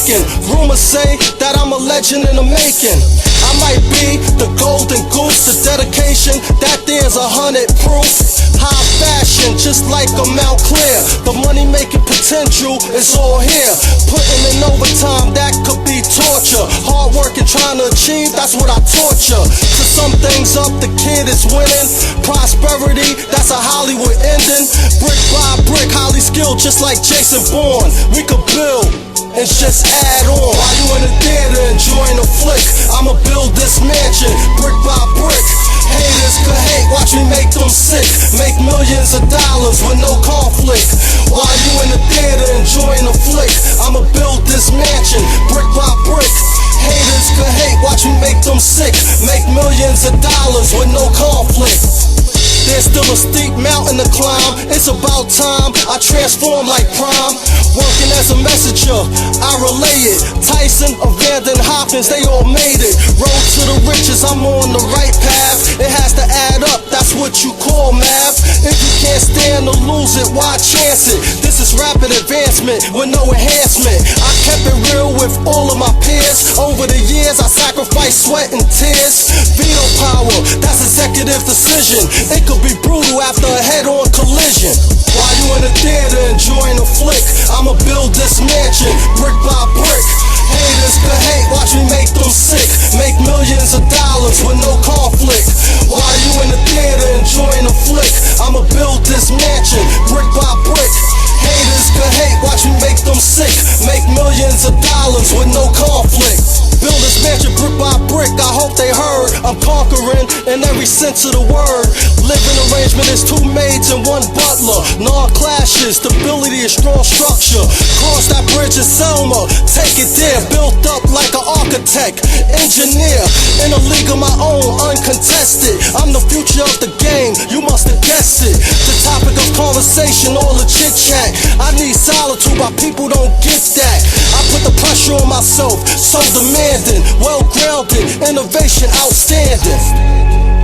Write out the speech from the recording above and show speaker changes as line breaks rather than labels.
mistaken. Rumors say that I'm a legend in the making. I might be the golden goose, the dedication that there's 100 proof. High fashion, just like a Mount Clear. The money making potential is all here. Putting in overtime, that could be torture. Hard work and trying to achieve, that's what I torture. To sum things up, the kid is winning. Prosperity, that's a Hollywood ending. Brick by brick, highly skilled, just like Jason Bourne. We could build and just add on. While you in the theater enjoying a flick, I'ma build this mansion, brick by brick. Haters could hate, watch me make them sick. Make millions of dollars with no conflict. While you in the theater enjoying a flick, I'ma build this mansion, brick by brick. Haters could hate, watch me make them sick. Make millions of dollars with no conflict. There's still a steep mountain to climb. It's about time I transform like Prime. Working as a messenger, I relay it. Tyson, Evander, Hopkins, they all made it. Road to the riches, I'm on the right path. It has to add up, that's what you call math. If you can't stand to lose it, why chance it? This is rapid advancement with no enhancement. I kept it real with all of my peers. Over the years, I sacrificed sweat and tears. Veto power, that's executive decision. It could be brutal after a head-on collision. While you in the theater enjoying a flick, I'ma build this mansion, brick by brick. Haters could hate, watch me make them sick. Make millions of dollars with no conflict. While you in the theater enjoying a flick, I'ma build this mansion, brick by brick. Haters could hate, watch me make them sick. Make millions of dollars with no conflict. Build this mansion brick by brick, I hope they heard. I'm conquering in every sense of the word. Living arrangement is 2 maids and 1 butler. Non-clashes, stability is strong structure. Cross that bridge in Selma, take it there. Built up like an architect, engineer. In a league of my own, uncontested. I'm the future of the game, you must have guessed it. The topic of conversation, all the chit chat. I need solitude, my people don't get that. I put the pressure on myself, so demanding. Well grounded, innovation outstanding.